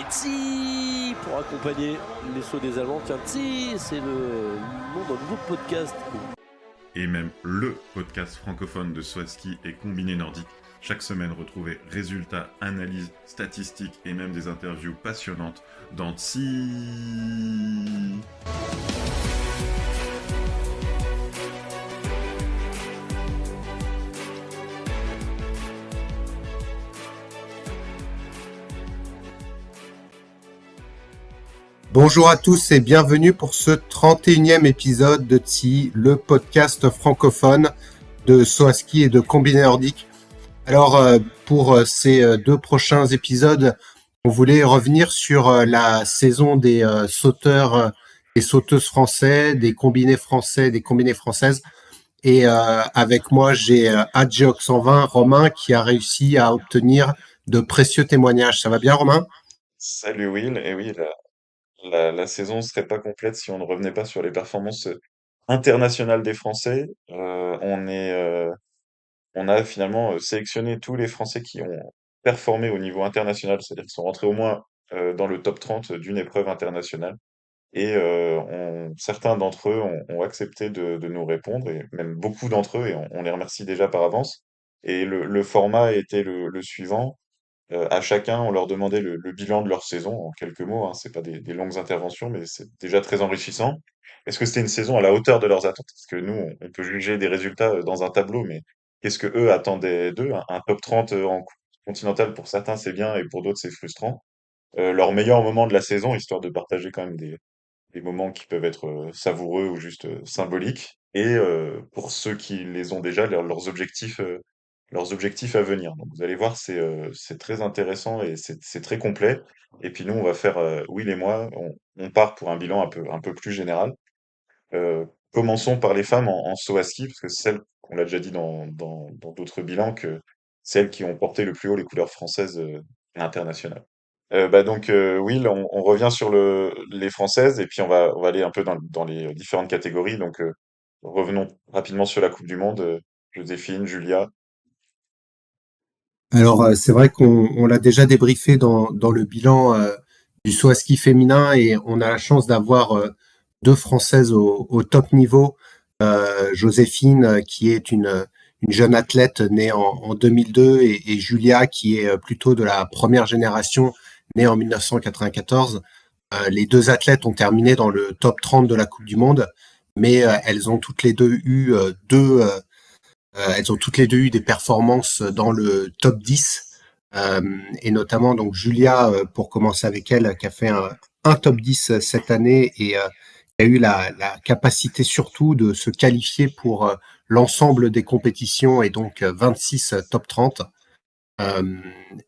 Tsi pour accompagner les sauts des Allemands. Tiens, Tsi, c'est le nom d'un nouveau podcast. Et même le podcast francophone de Swaski et Combiné Nordique. Chaque semaine, retrouvez résultats, analyses, statistiques et même des interviews passionnantes dans Tsi. Bonjour à tous et bienvenue pour ce 31e épisode de Tsi, le podcast francophone de Swaski et de Combiné Nordique. Alors, pour ces deux prochains épisodes, on voulait revenir sur la saison des sauteurs et sauteuses français, des combinés français, des combinées françaises. Et avec moi, j'ai Adgeox 120, Romain, qui a réussi à obtenir de précieux témoignages. Ça va bien, Romain ? Salut Will, et oui, la saison ne serait pas complète si on ne revenait pas sur les performances internationales des Français. On a finalement sélectionné tous les Français qui ont performé au niveau international, c'est-à-dire qui sont rentrés au moins dans le top 30 d'une épreuve internationale. Et certains d'entre eux ont accepté de nous répondre, et même beaucoup d'entre eux, et on les remercie déjà par avance. Et le format était le suivant. À chacun, on leur demandait le bilan de leur saison en quelques mots, hein. C'est pas des longues interventions, mais c'est déjà très enrichissant. Est-ce que c'était une saison à la hauteur de leurs attentes? Parce que nous, on peut juger des résultats dans un tableau, mais qu'est-ce que eux attendaient d'eux? Un top 30 en continental pour certains, c'est bien, et pour d'autres, c'est frustrant. Leur meilleur moment de la saison, histoire de partager quand même des moments qui peuvent être savoureux ou juste symboliques. Et pour ceux qui les ont déjà, leurs objectifs à venir. Donc vous allez voir, c'est très intéressant et c'est très complet. Et puis nous, on va faire, Will et moi, on part pour un bilan un peu plus général. Commençons par les femmes en saut à ski, parce que c'est celles, qu'on l'a déjà dit dans d'autres bilans, que celles qui ont porté le plus haut les couleurs françaises et internationales. Will, on revient sur les françaises et puis on va aller un peu dans les différentes catégories. Donc revenons rapidement sur la Coupe du Monde. Joséphine, Julia. Alors, c'est vrai qu'on l'a déjà débriefé dans le bilan du saut à ski féminin et on a la chance d'avoir deux Françaises au top niveau. Joséphine, qui est une jeune athlète née en 2002 et Julia, qui est plutôt de la première génération, née en 1994. Les deux athlètes ont terminé dans le top 30 de la Coupe du Monde, mais elles ont toutes les deux eu elles ont toutes les deux eu des performances dans le top 10, et notamment donc Julia, pour commencer avec elle, qui a fait un top 10 cette année et qui a eu la capacité surtout de se qualifier pour l'ensemble des compétitions et donc 26 top 30.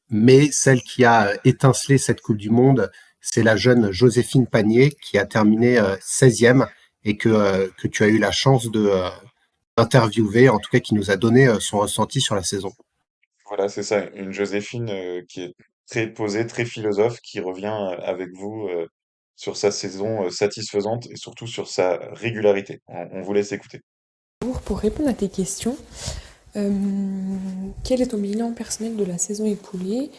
Mais celle qui a étincelé cette Coupe du Monde, c'est la jeune Joséphine Panier qui a terminé 16e et que tu as eu la chance d'interviewer, en tout cas qui nous a donné son ressenti sur la saison. Voilà, c'est ça. Une Joséphine qui est très posée, très philosophe, qui revient avec vous sur sa saison satisfaisante et surtout sur sa régularité. On vous laisse écouter. Pour répondre à tes questions, euh, quel est ton bilan personnel de la saison écoulée?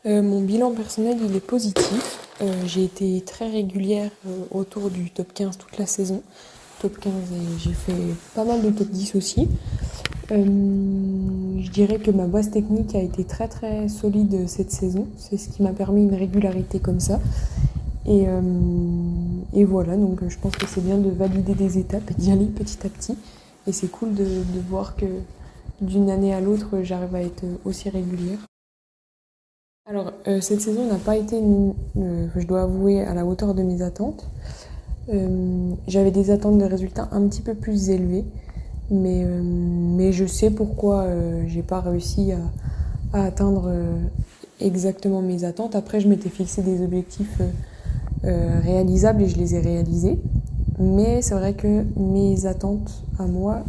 Mon bilan personnel, il est positif. J'ai été très régulière autour du top 15 toute la saison. Top 15 et j'ai fait pas mal de top 10 aussi. Je dirais que ma base technique a été très très solide cette saison. C'est ce qui m'a permis une régularité comme ça. Et voilà, donc je pense que c'est bien de valider des étapes et d'y aller petit à petit. Et c'est cool de voir que d'une année à l'autre, j'arrive à être aussi régulière. Alors, cette saison n'a pas été, je dois avouer, à la hauteur de mes attentes. J'avais des attentes de résultats un petit peu plus élevées, mais je sais pourquoi j'ai pas réussi à atteindre exactement mes attentes. Après, je m'étais fixé des objectifs réalisables et je les ai réalisés. Mais c'est vrai que mes attentes à moi,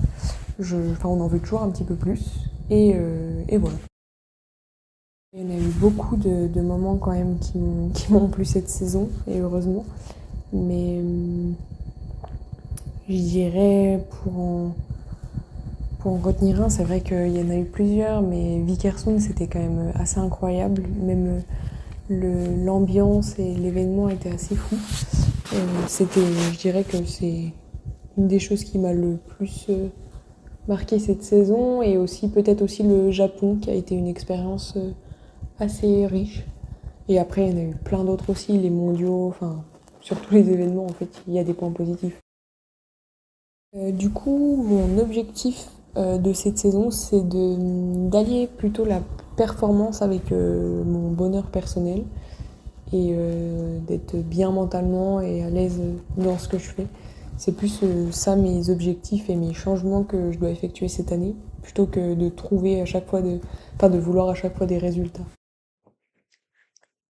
on en veut toujours un petit peu plus. Et voilà. Il y en a eu beaucoup de moments quand même qui m'ont plu cette saison, et heureusement. Mais je dirais pour en retenir un, c'est vrai qu'il y en a eu plusieurs, mais Vikersund, c'était quand même assez incroyable. l'ambiance et l'événement étaient assez fous. Je dirais que c'est une des choses qui m'a le plus marqué cette saison, et aussi peut-être aussi le Japon qui a été une expérience assez riche. Et après, il y en a eu plein d'autres aussi, les mondiaux, enfin, sur tous les événements, en fait, il y a des points positifs. Du coup, mon objectif de cette saison, c'est d'allier plutôt la performance avec mon bonheur personnel, et d'être bien mentalement et à l'aise dans ce que je fais. C'est plus ça mes objectifs et mes changements que je dois effectuer cette année, plutôt que de trouver à chaque fois de vouloir à chaque fois des résultats.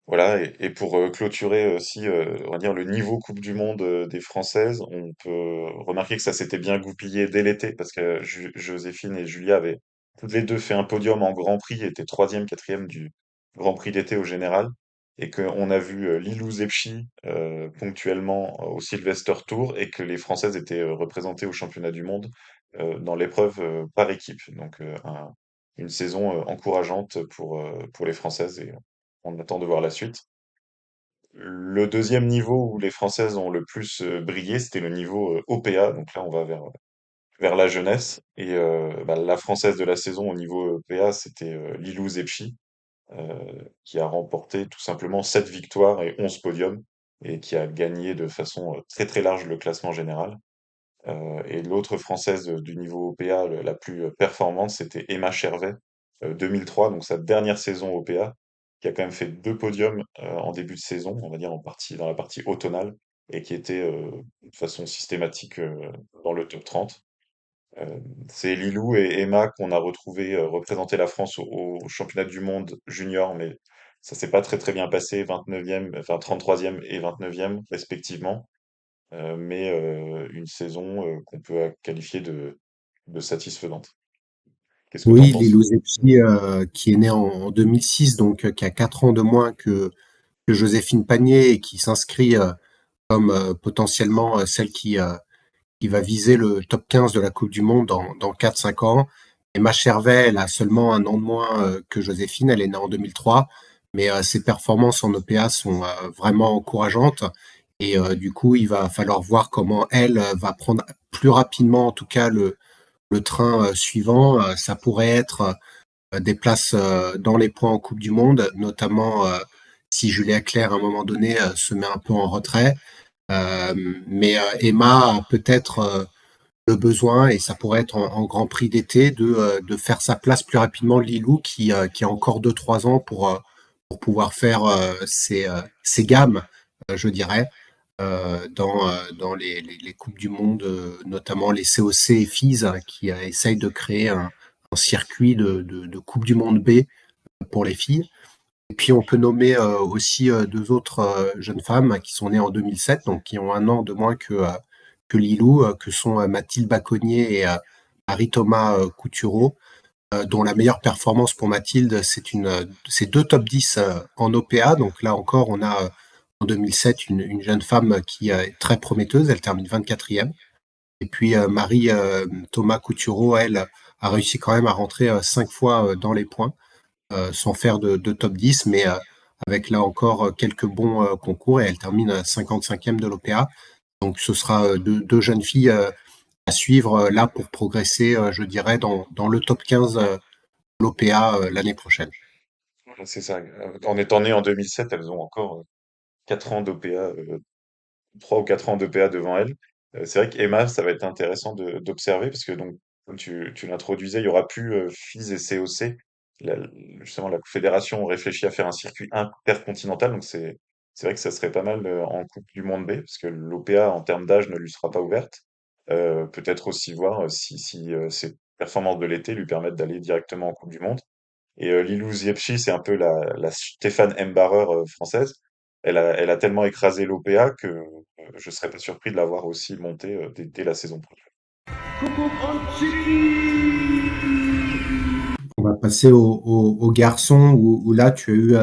Voilà, et pour clôturer aussi, on va dire, le niveau Coupe du Monde des Françaises, on peut remarquer que ça s'était bien goupillé dès l'été, parce que Joséphine et Julia avaient toutes les deux fait un podium en Grand Prix, étaient troisième, quatrième du Grand Prix d'été au général, et qu'on a vu Lilou Zepchi ponctuellement au Sylvester Tour, et que les Françaises étaient représentées au championnat du monde dans l'épreuve par équipe. Donc une saison encourageante pour les Françaises, et on attend de voir la suite. Le deuxième niveau où les Françaises ont le plus brillé, c'était le niveau OPA. Donc là, on va vers la jeunesse. Et la Française de la saison au niveau OPA, c'était Lilou Zepchi, qui a remporté tout simplement 7 victoires et 11 podiums, et qui a gagné de façon très très large le classement général. Et l'autre Française du niveau OPA la plus performante, c'était Emma Chervet, 2003, donc sa dernière saison OPA, qui a quand même fait 2 podiums en début de saison, on va dire dans la partie automnale, et qui était de façon systématique dans le top 30. Euh, c'est Lilou et Emma qu'on a retrouvé représenter la France au championnat du monde junior, mais ça s'est pas très très bien passé, 29e, enfin 33e et 29e respectivement. Mais une saison qu'on peut qualifier de satisfaisante. Qu'est-ce que tu en Oui, penses? Lilou Zepchi, qui est né en 2006, donc qui a 4 ans de moins que Joséphine Panier, et qui s'inscrit comme potentiellement celle qui va viser le top 15 de la Coupe du Monde dans 4-5 ans. Emma Chervet, elle a seulement un an de moins que Joséphine, elle est née en 2003, mais ses performances en OPA sont vraiment encourageantes. Et du coup, il va falloir voir comment elle va prendre plus rapidement, en tout cas, le train suivant. Ça pourrait être des places dans les points en Coupe du Monde, notamment si Julia Claire, à un moment donné, se met un peu en retrait. Mais Emma a peut-être le besoin, et ça pourrait être en Grand Prix d'été, de faire sa place plus rapidement. Lilou, qui a encore 2-3 ans pour pouvoir faire ses gammes, je dirais, dans les Coupes du Monde, notamment les COC et FIS, hein, qui essayent de créer un circuit de Coupe du Monde B pour les filles. Et puis on peut nommer aussi deux autres jeunes femmes qui sont nées en 2007, donc qui ont un an de moins que Lilou, que sont Mathilde Baconnier et Marie-Thomas Coutureau, dont la meilleure performance pour Mathilde, c'est 2 top 10 en OPA. Donc là encore, on a en 2007 une jeune femme qui est très prometteuse, elle termine 24e. Et puis Marie-Thomas Coutureau, elle, a réussi quand même à rentrer 5 fois dans les points, sans faire de top 10, mais avec là encore quelques bons concours, et elle termine 55e de l'OPA. Donc ce sera deux jeunes filles à suivre là pour progresser, je dirais, dans le top 15 de l'OPA l'année prochaine. Voilà, c'est ça. En étant nées en 2007, elles ont encore 4 ans d'OPA, 3 ou 4 ans d'OPA devant elles. C'est vrai qu'Emma, ça va être intéressant d'observer, parce que donc, comme tu l'introduisais, il y aura plus FIS et COC. La- Justement, la fédération réfléchit à faire un circuit intercontinental, donc c'est vrai que ça serait pas mal en Coupe du Monde B, parce que l'OPA en termes d'âge ne lui sera pas ouverte. Peut-être aussi voir si ses performances de l'été lui permettent d'aller directement en Coupe du Monde. Et Lilou Ziepchi, c'est un peu la Stéphane Embarrer française. Elle a tellement écrasé l'OPA que je serais pas surpris de l'avoir aussi montée dès la saison prochaine. On va passer aux garçons, où là tu as eu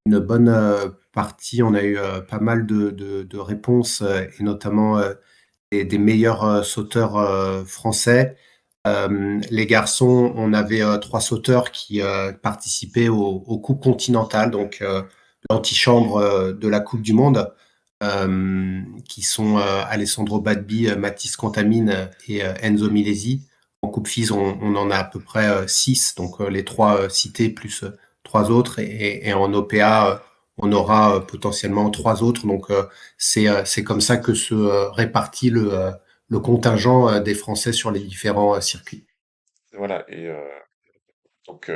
une bonne partie. On a eu pas mal de réponses, et notamment des meilleurs sauteurs français. Les garçons, on avait 3 sauteurs qui participaient aux Coupes continentales. Donc l'antichambre de la Coupe du Monde, qui sont Alessandro Badbi, Mathis Contamine et Enzo Milesi. En Coupe FIS, on en a à peu près 6, donc les 3 cités plus 3 autres. Et en OPA, on aura potentiellement 3 autres. Donc c'est comme ça que se répartit le contingent des Français sur les différents circuits. Voilà, donc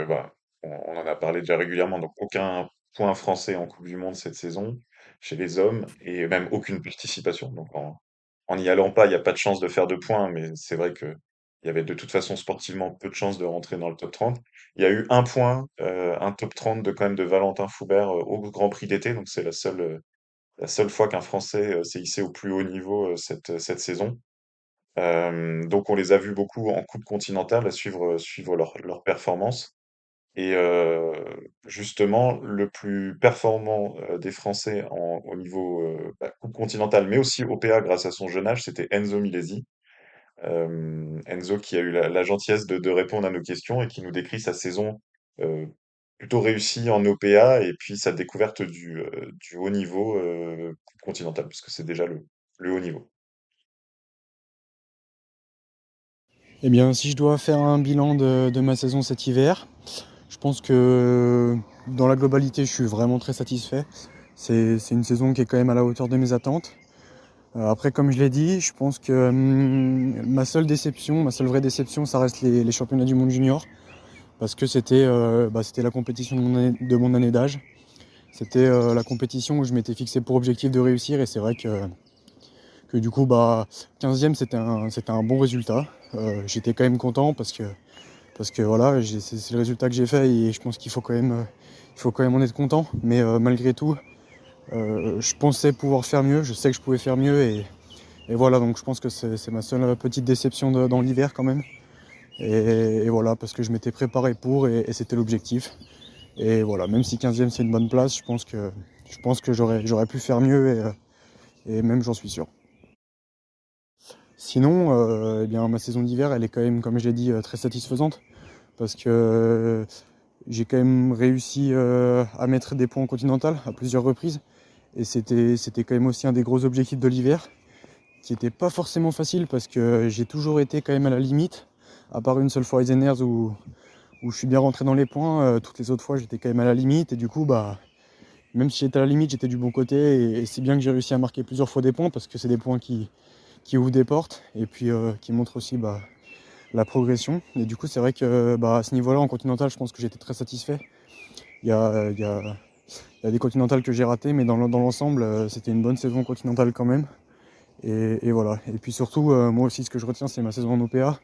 on en a parlé déjà régulièrement, donc aucun point français en Coupe du Monde cette saison chez les hommes et même aucune participation. Donc en n'y allant pas, il n'y a pas de chance de faire 2 points, mais c'est vrai que il y avait de toute façon sportivement peu de chances de rentrer dans le top 30. Il y a eu un point, un top 30 quand même de Valentin Foubert au Grand Prix d'été, donc c'est la seule fois qu'un Français s'est hissé au plus haut niveau cette saison. Donc on les a vus beaucoup en Coupe continentale à suivre leur performance. Et justement, le plus performant des Français au niveau Coupe continentale, mais aussi OPA grâce à son jeune âge, c'était Enzo Milesi. Enzo qui a eu la gentillesse de répondre à nos questions et qui nous décrit sa saison euh, plutôt réussie en OPA et puis sa découverte du haut niveau Coupe continentale, parce que c'est déjà le haut niveau. Eh bien, si je dois faire un bilan de ma saison cet hiver, je pense que dans la globalité, je suis vraiment très satisfait. C'est une saison qui est quand même à la hauteur de mes attentes. Après, comme je l'ai dit, je pense que ma seule vraie déception, ça reste les championnats du monde junior. Parce que c'était la compétition de mon année d'âge. C'était la compétition où je m'étais fixé pour objectif de réussir. Et c'est vrai que du coup, 15e, c'était un bon résultat. J'étais quand même content parce que voilà, c'est le résultat que j'ai fait et je pense qu'il faut quand même en être content. Mais malgré tout, je pensais pouvoir faire mieux, je sais que je pouvais faire mieux et voilà, donc je pense que c'est ma seule petite déception dans l'hiver quand même. Et voilà, parce que je m'étais préparé pour et c'était l'objectif. Et voilà, même si 15e c'est une bonne place, je pense que j'aurais pu faire mieux et même j'en suis sûr. Sinon, eh bien, ma saison d'hiver, elle est quand même, comme je l'ai dit, très satisfaisante parce que j'ai quand même réussi à mettre des points en continental à plusieurs reprises. Et c'était quand même aussi un des gros objectifs de l'hiver, qui n'était pas forcément facile parce que j'ai toujours été quand même à la limite, à part une seule fois à Eisenherz où je suis bien rentré dans les points. Toutes les autres fois, j'étais quand même à la limite. Et du coup, même si j'étais à la limite, j'étais du bon côté. Et c'est bien que j'ai réussi à marquer plusieurs fois des points parce que c'est des points qui ouvrent des portes et puis qui montrent aussi la progression. Et du coup, c'est vrai que à ce niveau-là, en continental, je pense que j'étais très satisfait. Il y a des continentales que j'ai ratées, mais dans l'ensemble, c'était une bonne saison continentale quand même. Et voilà. Et puis surtout, moi aussi, ce que je retiens, c'est ma saison en OPA.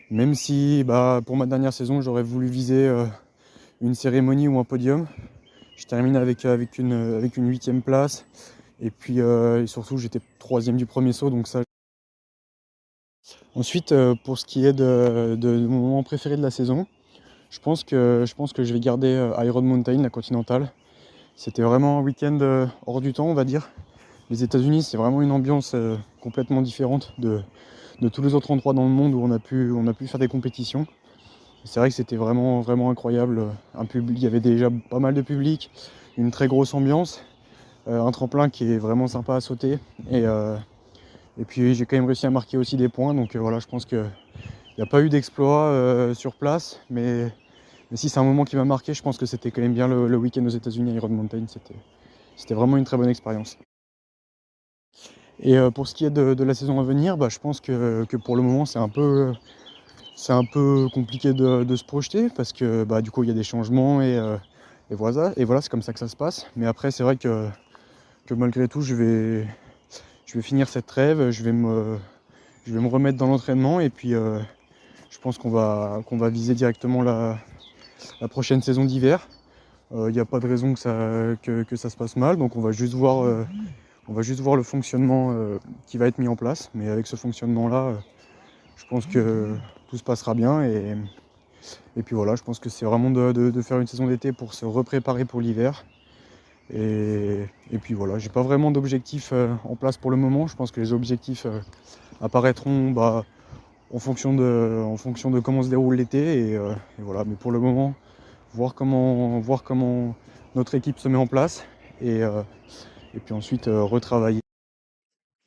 Même si, pour ma dernière saison, j'aurais voulu viser une cérémonie ou un podium. Je termine avec une 8e place. Et puis, et surtout, j'étais 3e du premier saut, donc ça. Ensuite, pour ce qui est de mon moment préféré de la saison, je pense que je vais garder Iron Mountain, la continentale. C'était vraiment un week-end hors du temps, on va dire. Les États-Unis, c'est vraiment une ambiance complètement différente de tous les autres endroits dans le monde où on a pu faire des compétitions. Et c'est vrai que c'était vraiment, vraiment incroyable. Il y avait déjà pas mal de public, une très grosse ambiance, un tremplin qui est vraiment sympa à sauter. Et puis j'ai quand même réussi à marquer aussi des points. Donc voilà, je pense qu'il n'y a pas eu d'exploit sur place. Mais si c'est un moment qui m'a marqué, je pense que c'était quand même bien le week-end aux États-Unis à Iron Mountain. C'était vraiment une très bonne expérience. Et pour ce qui est de la saison à venir, je pense que pour le moment c'est un peu compliqué de se projeter parce que du coup il y a des changements et voilà, c'est comme ça que ça se passe. Mais après c'est vrai que malgré tout je vais finir cette trêve, je vais me remettre dans l'entraînement et puis je pense qu'on va viser directement la prochaine saison d'hiver. Il n'y a pas de raison que ça se passe mal, donc on va juste voir le fonctionnement qui va être mis en place. Mais avec ce fonctionnement-là, je pense que tout se passera bien. Et puis voilà, je pense que c'est vraiment de faire une saison d'été pour se repréparer pour l'hiver. Et puis voilà, j'ai pas vraiment d'objectifs en place pour le moment. Je pense que les objectifs apparaîtront en fonction de comment se déroule l'été. Et voilà, mais pour le moment, voir comment notre équipe se met en place et, et puis ensuite retravailler.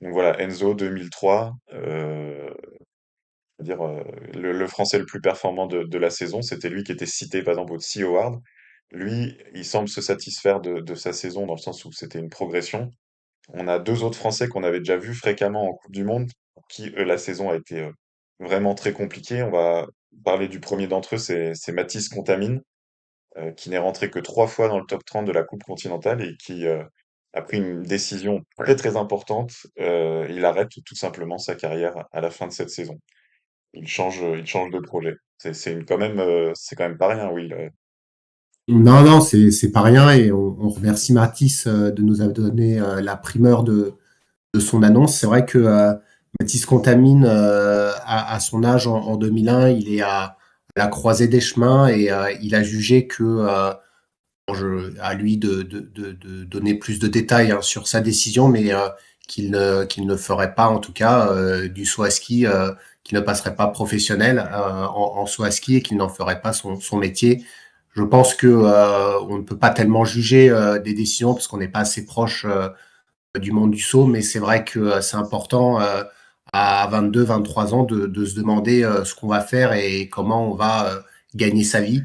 Donc voilà, Enzo 2003, c'est-à-dire le Français le plus performant de la saison, c'était lui qui était cité par exemple au Sea Award. Lui, il semble se satisfaire de sa saison dans le sens où c'était une progression. On a deux autres Français qu'on avait déjà vus fréquemment en Coupe du Monde, pour qui la saison a été vraiment très compliquée. On va parler du premier d'entre eux, c'est Mathis Contamine, qui n'est rentré que 3 fois dans le top 30 de la Coupe continentale et qui a pris une décision très très importante. Il arrête tout simplement sa carrière à la fin de cette saison. Il change de projet. C'est quand même pas rien, oui. Non, non, c'est pas rien et on remercie Mathis de nous avoir donné la primeur de son annonce. C'est vrai que Mathis Contamine, à son âge en 2001, il est à la croisée des chemins et il a jugé que à lui de donner plus de détails hein, sur sa décision, mais qu'il ne ferait pas, en tout cas, du saut à ski, qu'il ne passerait pas professionnel en saut à ski et qu'il n'en ferait pas son métier. Je pense que on ne peut pas tellement juger des décisions parce qu'on n'est pas assez proche du monde du saut, mais c'est vrai que c'est important à 22, 23 ans de se demander ce qu'on va faire et comment on va gagner sa vie.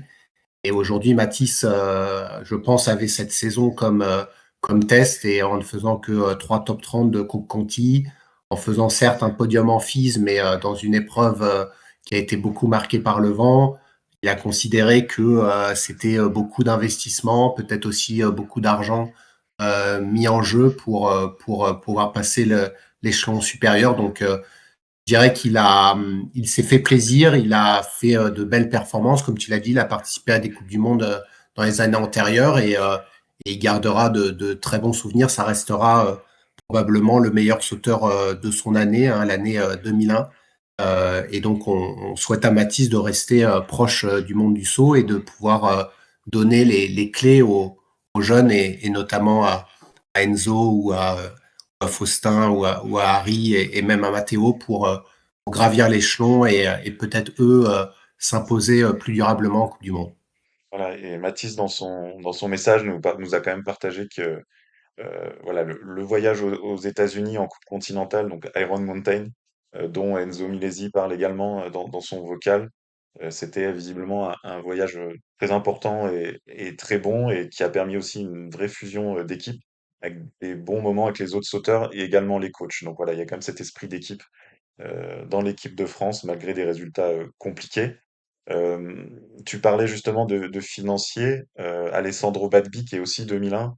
Et aujourd'hui, Mathis, je pense, avait cette saison comme test et en ne faisant que 3 top 30 de Coupe Conti, en faisant certes un podium en FIS, mais dans une épreuve qui a été beaucoup marquée par le vent. Il a considéré que c'était beaucoup d'investissement, peut-être aussi beaucoup d'argent mis en jeu pour pouvoir passer l'échelon supérieur. Donc, je dirais il s'est fait plaisir, il a fait de belles performances, comme tu l'as dit, il a participé à des Coupes du Monde dans les années antérieures et il gardera de très bons souvenirs. Ça restera probablement le meilleur sauteur de son année, hein, l'année 2001. Et donc, on souhaite à Mathis de rester proche du monde du saut et de pouvoir donner les clés aux jeunes et notamment à Enzo ou à Faustin ou à Harry et même à Matteo pour gravir l'échelon et peut-être eux s'imposer plus durablement en Coupe du Monde. Voilà, et Mathis, dans son message, nous a quand même partagé que voilà, le voyage aux États-Unis en Coupe continentale, donc Iron Mountain, dont Enzo Milesi parle également dans son vocal, c'était visiblement un voyage très important et très bon et qui a permis aussi une vraie fusion d'équipe avec des bons moments avec les autres sauteurs et également les coachs. Donc voilà, il y a quand même cet esprit d'équipe dans l'équipe de France malgré des résultats compliqués. Tu parlais justement de financiers. Alessandro Badbi, qui est aussi 2001,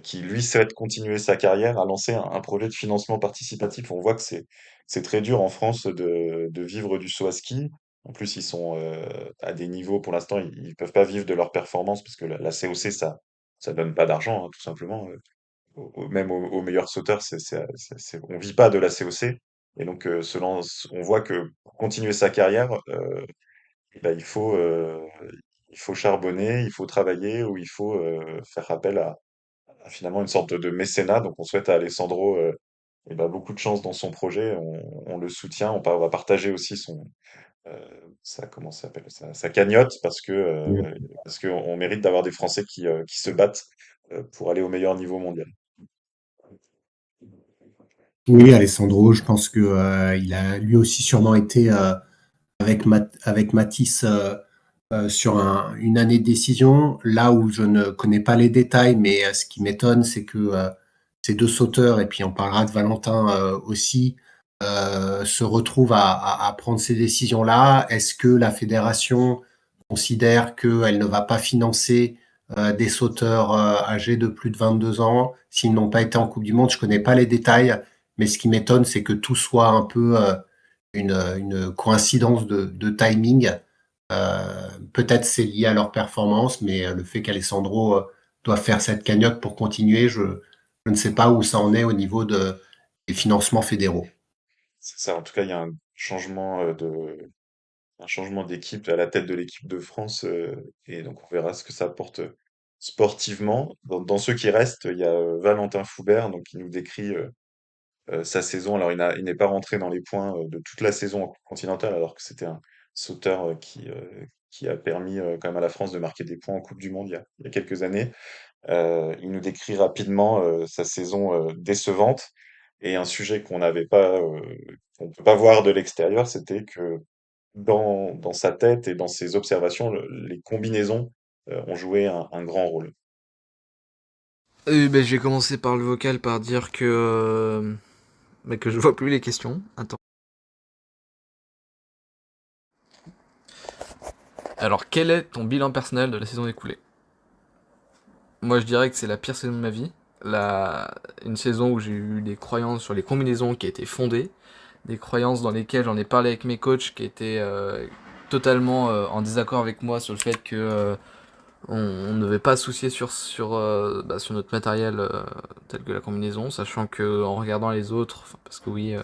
qui lui souhaite continuer sa carrière, a lancé un projet de financement participatif. On voit que c'est très dur en France de vivre du saut à ski. En plus, ils sont à des niveaux, pour l'instant, ils peuvent pas vivre de leur performance parce que la COC, ça donne pas d'argent, hein, tout simplement. Même aux meilleurs sauteurs, on vit pas de la COC. Et donc, on voit que pour continuer sa carrière, bah, il faut charbonner, il faut travailler ou il faut faire appel à finalement une sorte de mécénat. Donc on souhaite à Alessandro eh ben, beaucoup de chance dans son projet. On le soutient. On va partager aussi comment ça s'appelle, sa cagnotte parce que on mérite d'avoir des Français qui se battent pour aller au meilleur niveau mondial. Oui, Alessandro, je pense que il a lui aussi sûrement été avec Mathis sur une année de décision. Là où je ne connais pas les détails, mais ce qui m'étonne, c'est que ces deux sauteurs, et puis on parlera de Valentin aussi, se retrouvent à prendre ces décisions-là. Est-ce que la fédération considère qu'elle ne va pas financer des sauteurs âgés de plus de 22 ans s'ils n'ont pas été en Coupe du Monde? Je connais pas les détails, mais ce qui m'étonne, c'est que tout soit un peu une coïncidence de timing. Peut-être c'est lié à leur performance, mais le fait qu'Alessandro doit faire cette cagnotte pour continuer, je ne sais pas où ça en est au niveau des financements fédéraux. C'est ça. En tout cas, il y a un changement d'équipe à la tête de l'équipe de France et donc on verra ce que ça apporte sportivement. Dans ceux qui restent, il y a Valentin Foubert donc qui nous décrit sa saison. Alors il n'est pas rentré dans les points de toute la saison en Coupe continentale alors que c'était un sauteur qui a permis quand même à la France de marquer des points en Coupe du Monde il y a quelques années. Il nous décrit rapidement sa saison décevante et un sujet qu'on n'avait pas, qu'on peut pas voir de l'extérieur, c'était que dans sa tête et dans ses observations, les combinaisons ont joué un grand rôle. Je vais commencer par le vocal par dire que je vois plus les questions. Attends. Alors, quel est ton bilan personnel de la saison écoulée? Moi, je dirais que c'est la pire saison de ma vie. Une saison où j'ai eu des croyances sur les combinaisons qui étaient fondées, des croyances dans lesquelles j'en ai parlé avec mes coachs qui étaient totalement en désaccord avec moi sur le fait que on ne devait pas se soucier sur notre matériel tel que la combinaison, sachant que en regardant les autres, parce que oui,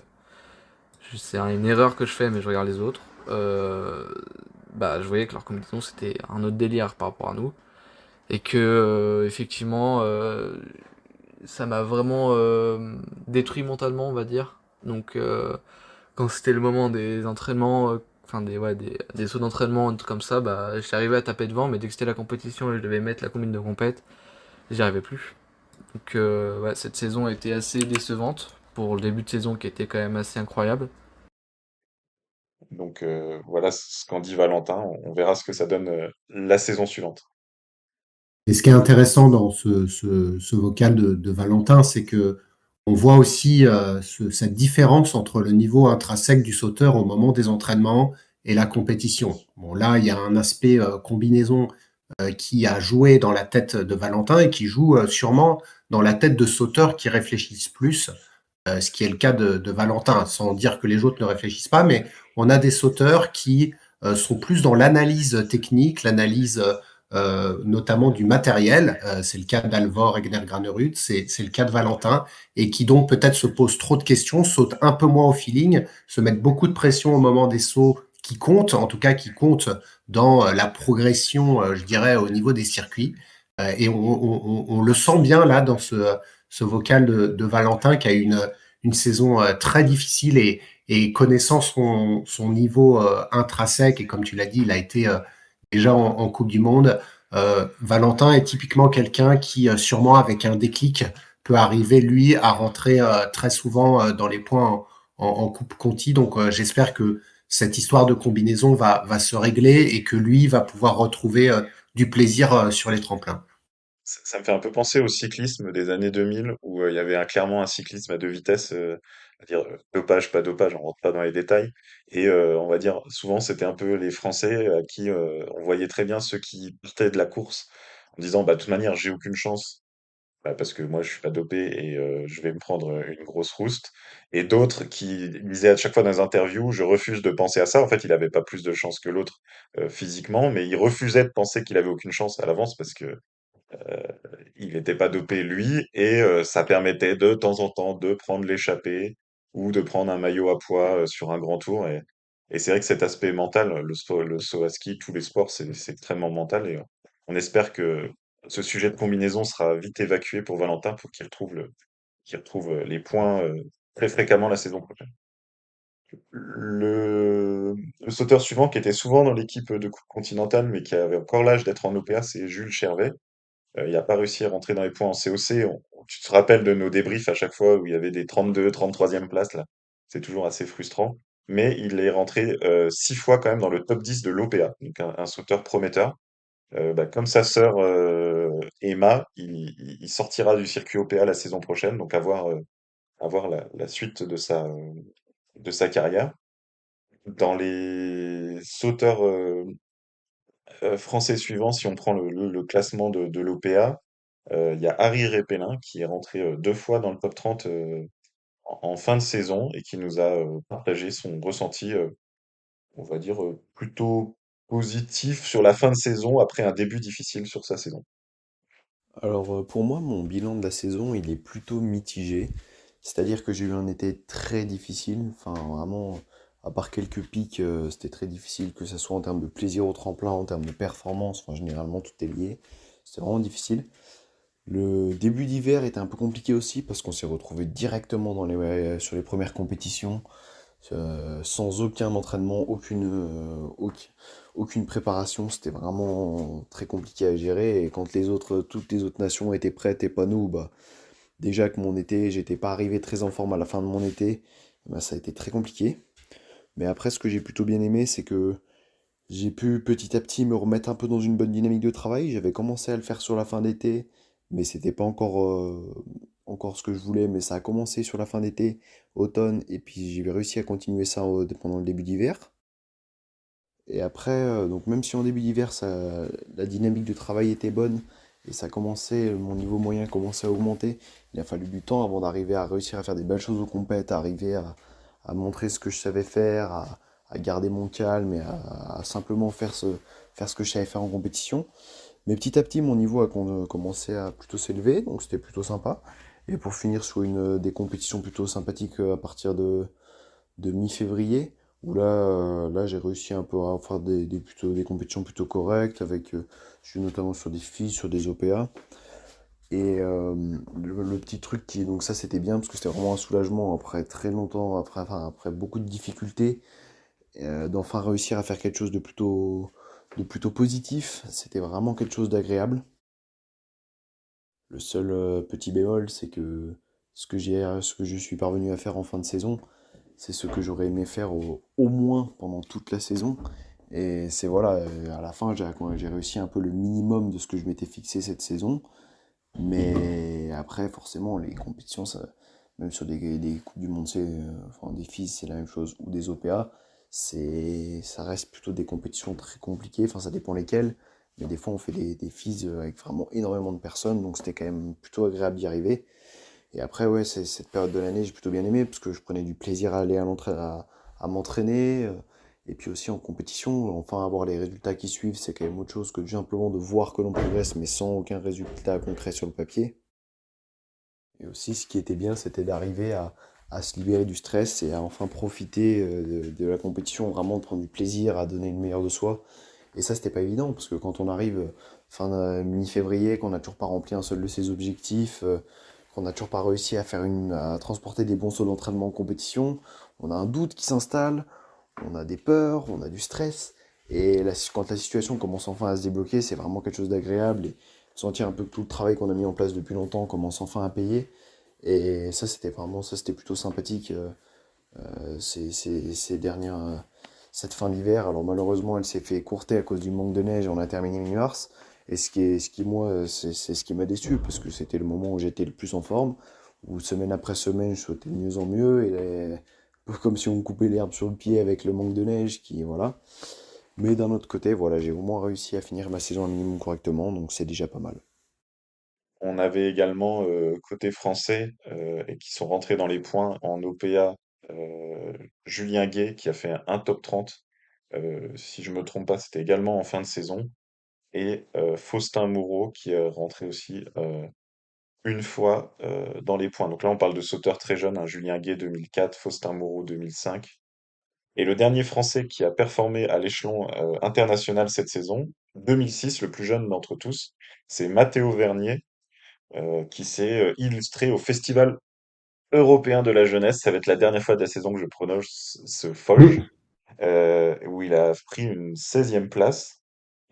c'est une erreur que je fais, mais je regarde les autres, je voyais que leur combinaison c'était un autre délire par rapport à nous, et que effectivement ça m'a vraiment détruit mentalement, on va dire. Donc quand c'était le moment des entraînements, des sauts d'entraînement, un truc comme ça, j'arrivais à taper devant, mais dès que c'était la compétition et je devais mettre la combine de compète, j'y arrivais plus. Donc cette saison a été assez décevante pour le début de saison qui était quand même assez incroyable. Donc voilà ce qu'en dit Valentin. On verra ce que ça donne la saison suivante. Et ce qui est intéressant dans ce vocal de Valentin, c'est que on voit aussi cette différence entre le niveau intrinsèque du sauteur au moment des entraînements et la compétition. Bon, là, il y a un aspect combinaison qui a joué dans la tête de Valentin et qui joue sûrement dans la tête de sauteurs qui réfléchissent plus, ce qui est le cas de Valentin, sans dire que les autres ne réfléchissent pas, mais on a des sauteurs qui sont plus dans l'analyse technique, l'analyse notamment du matériel. C'est le cas d'Alvor Egner-Granerud, c'est le cas de Valentin, et qui donc peut-être se posent trop de questions, sautent un peu moins au feeling, se mettent beaucoup de pression au moment des sauts qui comptent, en tout cas qui comptent dans la progression, je dirais, au niveau des circuits. Et on le sent bien là dans ce vocal de Valentin qui a eu une saison très difficile et connaissant son niveau intrinsèque, et comme tu l'as dit, il a été déjà en Coupe du Monde. Valentin est typiquement quelqu'un qui, sûrement avec un déclic, peut arriver, lui, à rentrer très souvent dans les points en Coupe Conti. Donc, j'espère que cette histoire de combinaison va se régler et que lui va pouvoir retrouver du plaisir sur les tremplins. Ça me fait un peu penser au cyclisme des années 2000 où il y avait clairement un cyclisme à deux vitesses, à dire dopage, pas dopage, on rentre pas dans les détails. Et on va dire souvent c'était un peu les Français à qui on voyait très bien ceux qui partaient de la course en disant bah de toute manière j'ai aucune chance parce que moi je suis pas dopé et je vais me prendre une grosse rouste. Et d'autres qui disaient à chaque fois dans les interviews je refuse de penser à ça. En fait il avait pas plus de chance que l'autre physiquement, mais il refusait de penser qu'il avait aucune chance à l'avance parce que euh, il n'était pas dopé lui et ça permettait de temps en temps de prendre l'échappée ou de prendre un maillot à poids sur un grand tour et c'est vrai que cet aspect mental, le saut à ski, tous les sports, c'est extrêmement mental et on espère que ce sujet de combinaison sera vite évacué pour Valentin pour qu'il retrouve les points très fréquemment la saison prochaine. Le sauteur suivant qui était souvent dans l'équipe de Coupe continentale mais qui avait encore l'âge d'être en OPA, c'est Jules Chervet. Il n'a pas réussi à rentrer dans les points en COC. Tu te rappelles de nos débriefs à chaque fois où il y avait des 32, 33e places là. C'est toujours assez frustrant. Mais il est rentré 6 fois quand même dans le top 10 de l'OPA. Donc un sauteur prometteur. Comme sa sœur Emma, il sortira du circuit OPA la saison prochaine. Donc à voir la suite de sa carrière. Dans les sauteurs français suivants, si on prend le classement de l'OPA, il y a Harry Répélin qui est rentré 2 fois dans le top 30 en fin de saison et qui nous a partagé son ressenti, on va dire, plutôt positif sur la fin de saison après un début difficile sur sa saison. Alors pour moi, mon bilan de la saison, il est plutôt mitigé. C'est-à-dire que j'ai eu un été très difficile. Enfin, vraiment, à part quelques pics, c'était très difficile, que ce soit en termes de plaisir au tremplin, en termes de performance. Enfin, généralement, tout est lié. C'était vraiment difficile. Le début d'hiver était un peu compliqué aussi parce qu'on s'est retrouvé directement sur les premières compétitions, sans aucun entraînement, aucune préparation, c'était vraiment très compliqué à gérer. Et quand toutes les autres nations étaient prêtes et pas nous, bah, déjà que mon été, j'étais pas arrivé très en forme à la fin de mon été, bah, ça a été très compliqué. Mais après, ce que j'ai plutôt bien aimé, c'est que j'ai pu petit à petit me remettre un peu dans une bonne dynamique de travail. J'avais commencé à le faire sur la fin d'été, mais c'était pas encore ce que je voulais. Mais ça a commencé sur la fin d'été, automne, et puis j'ai réussi à continuer ça pendant le début d'hiver. Et après, donc même si en début d'hiver, la dynamique de travail était bonne et mon niveau moyen commençait à augmenter, il a fallu du temps avant d'arriver à réussir à faire des belles choses aux compètes, à montrer ce que je savais faire, à garder mon calme et à simplement faire ce que je savais faire en compétition. Mais petit à petit, mon niveau a commencé à plutôt s'élever, donc c'était plutôt sympa. Et pour finir sur des compétitions plutôt sympathiques à partir de mi-février, où là j'ai réussi un peu à faire des compétitions plutôt correctes, je suis notamment sur des filles, sur des OPA. Et le petit truc donc ça c'était bien, parce que c'était vraiment un soulagement après très longtemps, après beaucoup de difficultés, d'enfin réussir à faire quelque chose de plutôt positif, c'était vraiment quelque chose d'agréable. Le seul petit bémol, c'est que ce que je suis parvenu à faire en fin de saison, c'est ce que j'aurais aimé faire au moins pendant toute la saison. Et c'est voilà, à la fin, j'ai réussi un peu le minimum de ce que je m'étais fixé cette saison. Mais après, forcément, les compétitions, même sur des Coupes du Monde, enfin, des FIS, c'est la même chose, ou des OPA, ça reste plutôt des compétitions très compliquées. Enfin, ça dépend lesquelles. Mais des fois, on fait des FIS avec vraiment énormément de personnes, donc c'était quand même plutôt agréable d'y arriver. Et après, ouais, cette période de l'année, j'ai plutôt bien aimé parce que je prenais du plaisir à aller à m'entraîner. Et puis aussi en compétition, enfin avoir les résultats qui suivent, c'est quand même autre chose que simplement de voir que l'on progresse, mais sans aucun résultat concret sur le papier. Et aussi, ce qui était bien, c'était d'arriver à se libérer du stress et à enfin profiter de la compétition, vraiment de prendre du plaisir, à donner le meilleur de soi. Et ça, c'était pas évident, parce que quand on arrive mi-février, qu'on n'a toujours pas rempli un seul de ses objectifs, qu'on n'a toujours pas réussi à transporter des bons sauts d'entraînement en compétition, on a un doute qui s'installe, on a des peurs, on a du stress. Et quand la situation commence enfin à se débloquer, c'est vraiment quelque chose d'agréable. Et sentir un peu que tout le travail qu'on a mis en place depuis longtemps commence enfin à payer. Et ça, c'était plutôt sympathique cette fin d'hiver. Alors malheureusement, elle s'est fait écourter à cause du manque de neige et on a terminé mi-mars. Et moi, c'est ce qui m'a déçu, parce que c'était le moment où j'étais le plus en forme, où semaine après semaine, je sautais de mieux en mieux, un peu comme si on me coupait l'herbe sur le pied avec le manque de neige, voilà. Mais d'un autre côté, voilà, j'ai au moins réussi à finir ma saison un minimum correctement, donc c'est déjà pas mal. On avait également, côté français, et qui sont rentrés dans les points en OPA, Julien Gay qui a fait un top 30. Si je me trompe pas, c'était également en fin de saison. Et Faustin Moureau qui est rentré aussi une fois dans les points. Donc là, on parle de sauteurs très jeunes, hein, Julien Gay 2004, Faustin Moreau 2005. Et le dernier Français qui a performé à l'échelon international cette saison, 2006, le plus jeune d'entre tous, c'est Matteo Vernier, qui s'est illustré au Festival européen de la jeunesse. Ça va être la dernière fois de la saison que je prononce ce Folge, où il a pris une 16e place.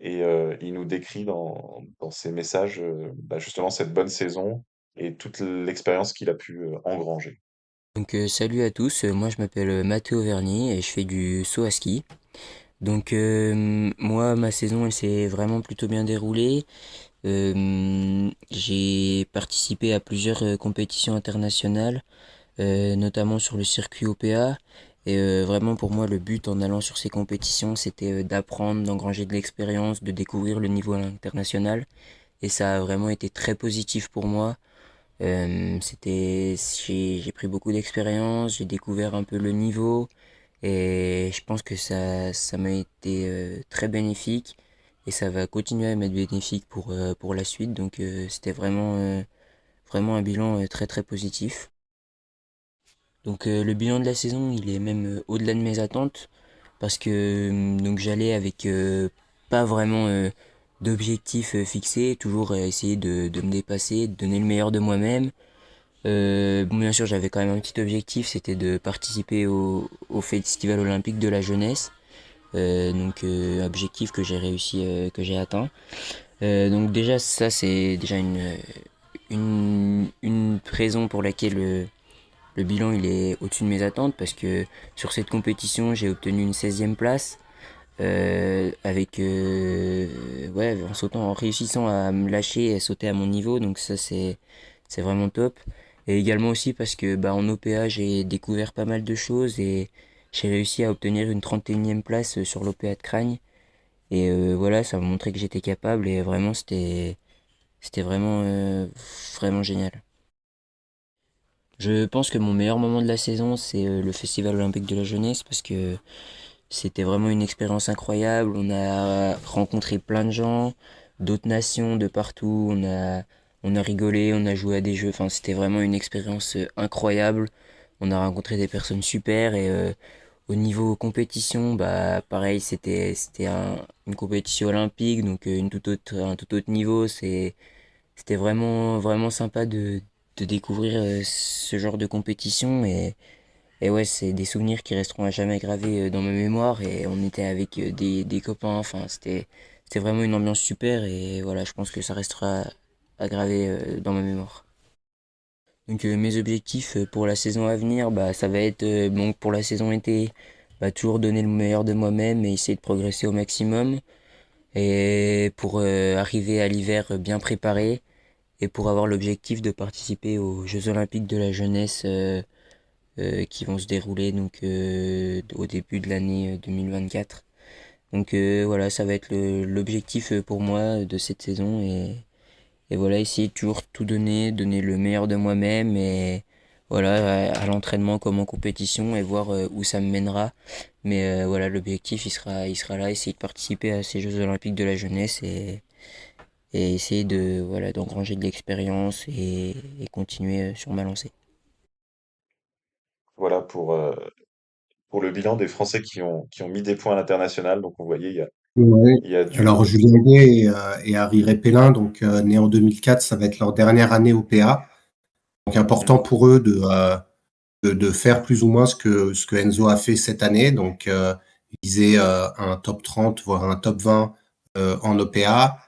Et il nous décrit dans ses messages bah, justement cette bonne saison et toute l'expérience qu'il a pu engranger. Donc salut à tous, moi je m'appelle Mathéo Vernier et je fais du saut à ski. Donc moi ma saison elle s'est vraiment plutôt bien déroulée. J'ai participé à plusieurs compétitions internationales, notamment sur le circuit OPA. Et vraiment pour moi le but en allant sur ces compétitions c'était d'apprendre, d'engranger de l'expérience, de découvrir le niveau international. Et ça a vraiment été très positif pour moi. J'ai pris beaucoup d'expérience, j'ai découvert un peu le niveau et je pense que ça m'a été très bénéfique et ça va continuer à m'être bénéfique pour la suite. Donc c'était vraiment un bilan très très positif. Donc le bilan de la saison, il est même au-delà de mes attentes parce que donc j'allais avec pas vraiment d'objectifs fixés, toujours essayer de me dépasser, de donner le meilleur de moi-même. Bon, bien sûr, j'avais quand même un petit objectif, c'était de participer au Festival olympique de la jeunesse. donc objectif que j'ai atteint. Donc déjà ça c'est déjà une raison pour laquelle le bilan il est au-dessus de mes attentes parce que sur cette compétition j'ai obtenu une 16e place avec ouais en réussissant à me lâcher et à sauter à mon niveau, donc ça c'est vraiment top. Et également aussi parce que bah en OPA j'ai découvert pas mal de choses et j'ai réussi à obtenir une 31e place sur l'OPA de Cragne. Et voilà, ça m'a montré que j'étais capable et vraiment c'était vraiment vraiment génial. Je pense que mon meilleur moment de la saison, c'est le Festival olympique de la jeunesse parce que c'était vraiment une expérience incroyable. On a rencontré plein de gens, d'autres nations de partout. On a rigolé, on a joué à des jeux. Enfin, c'était vraiment une expérience incroyable. On a rencontré des personnes super et au niveau compétition, bah pareil, une compétition olympique, donc un tout autre niveau. C'était vraiment vraiment sympa de découvrir ce genre de compétition et ouais, c'est des souvenirs qui resteront à jamais gravés dans ma mémoire et on était avec des copains, enfin c'était vraiment une ambiance super et voilà, je pense que ça restera à graver dans ma mémoire. Donc mes objectifs pour la saison à venir, bah ça va être donc pour la saison été, bah toujours donner le meilleur de moi-même et essayer de progresser au maximum et pour arriver à l'hiver bien préparé et pour avoir l'objectif de participer aux Jeux Olympiques de la jeunesse qui vont se dérouler donc au début de l'année 2024. Donc voilà, ça va être l'objectif pour moi de cette saison et voilà, essayer de toujours tout donner, donner le meilleur de moi-même et voilà, à l'entraînement comme en compétition et voir où ça me mènera. Mais voilà, l'objectif il sera là, essayer de participer à ces Jeux Olympiques de la jeunesse et essayer de voilà d'engranger de l'expérience et continuer sur ma lancée. Voilà pour le bilan des Français qui ont mis des points à l'international. Donc, vous voyez, Ouais. il y a Alors, du. Julien Gay et Harry Répélin, donc nés en 2004, ça va être leur dernière année au PA. Donc, important Mhm. pour eux de faire plus ou moins ce que Enzo a fait cette année. Donc, viser un top 30, voire un top 20 en OPA.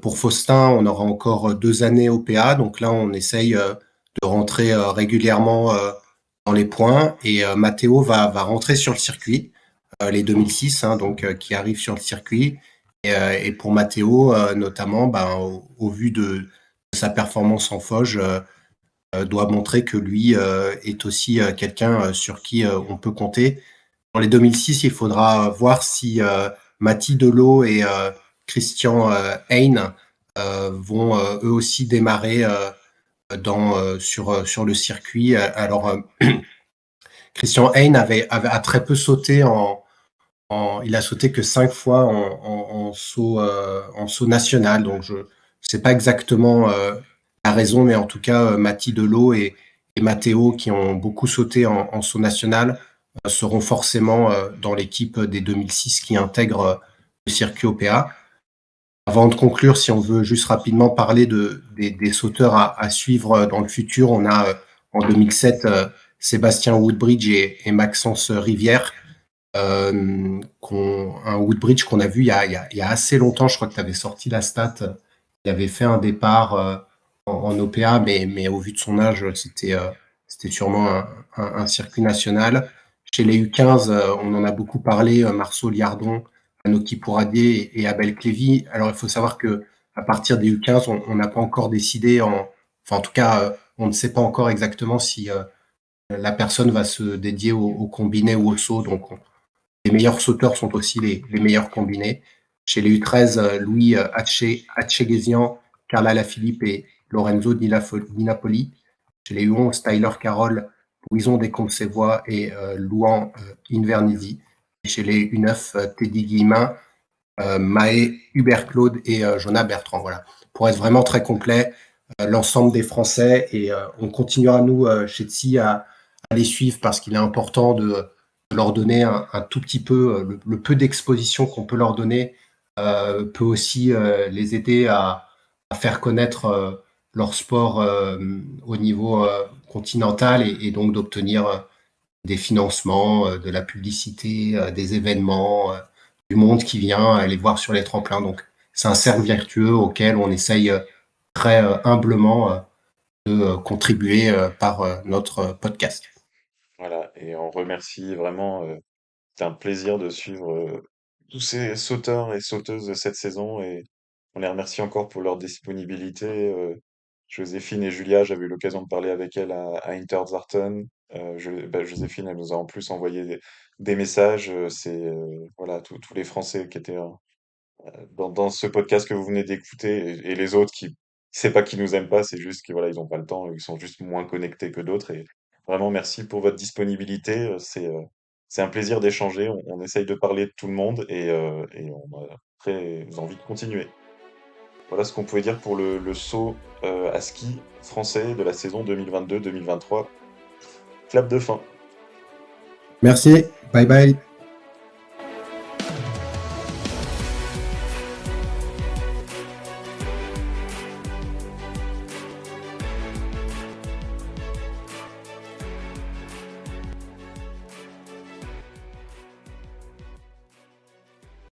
Pour Faustin, on aura encore 2 années OPA. Donc là, on essaye de rentrer régulièrement dans les points. Et Matteo va rentrer sur le circuit, les 2006, hein, donc qui arrivent sur le circuit. Et pour Matteo, notamment, ben, au vu de sa performance en Foge, doit montrer que lui est aussi quelqu'un sur qui on peut compter. Dans les 2006, il faudra voir si Mati Delot et Christian Hein vont eux aussi démarrer sur le circuit. Alors, Christian Hein a très peu sauté il a sauté que 5 fois en saut national. Donc, je sais pas exactement la raison, mais en tout cas, Mati Delot et Matteo, qui ont beaucoup sauté en saut national, seront forcément dans l'équipe des 2006 qui intègre le circuit OPA. Avant de conclure, si on veut juste rapidement parler des sauteurs à suivre dans le futur, on a en 2007 Sébastien Woodbridge et Maxence Rivière. Un Woodbridge qu'on a vu il y a assez longtemps. Je crois que tu avais sorti la stat. Il avait fait un départ en OPA, mais au vu de son âge, c'était sûrement un circuit national. Chez les U15, on en a beaucoup parlé, Marceau Liardon, Anoki Pouradier et Abel Clévy. Alors, il faut savoir que à partir des U15, on n'a pas encore décidé, enfin, en tout cas, on ne sait pas encore exactement si la personne va se dédier au combiné ou au saut. Donc, les meilleurs sauteurs sont aussi les meilleurs combinés. Chez les U13, Louis Hatchegesian, Carla Lafilippe et Lorenzo Di Napoli. Chez les U11, Tyler Carroll, Louison Descombes-Sévois et Louan Invernizzi. Et chez les U9, Teddy Guillemin, Maë Hubert-Claude et Jonah Bertrand. Voilà. Pour être vraiment très complet, l'ensemble des Français. Et on continuera, nous, chez TSI, à les suivre parce qu'il est important de leur donner un tout petit peu, le peu d'exposition qu'on peut leur donner peut aussi les aider à faire connaître leur sport au niveau continental et donc d'obtenir des financements, de la publicité, des événements, du monde qui vient les voir sur les tremplins. Donc, c'est un cercle vertueux auquel on essaye très humblement de contribuer par notre podcast. Voilà, et on remercie vraiment. C'était un plaisir de suivre tous ces sauteurs et sauteuses de cette saison et on les remercie encore pour leur disponibilité. Joséphine et Julia, j'avais eu l'occasion de parler avec elles à Interzaarten. Joséphine, elle nous a en plus envoyé des messages. Voilà, tous les Français qui étaient dans ce podcast que vous venez d'écouter et les autres qui, c'est pas qu'ils nous aiment pas, c'est juste qu'ils voilà, ils ont pas le temps, ils sont juste moins connectés que d'autres. Et vraiment, merci pour votre disponibilité. C'est un plaisir d'échanger. On essaye de parler de tout le monde et on a très envie de continuer. Voilà ce qu'on pouvait dire pour le saut à ski français de la saison 2022-2023. Clap de fin. Merci. Bye bye.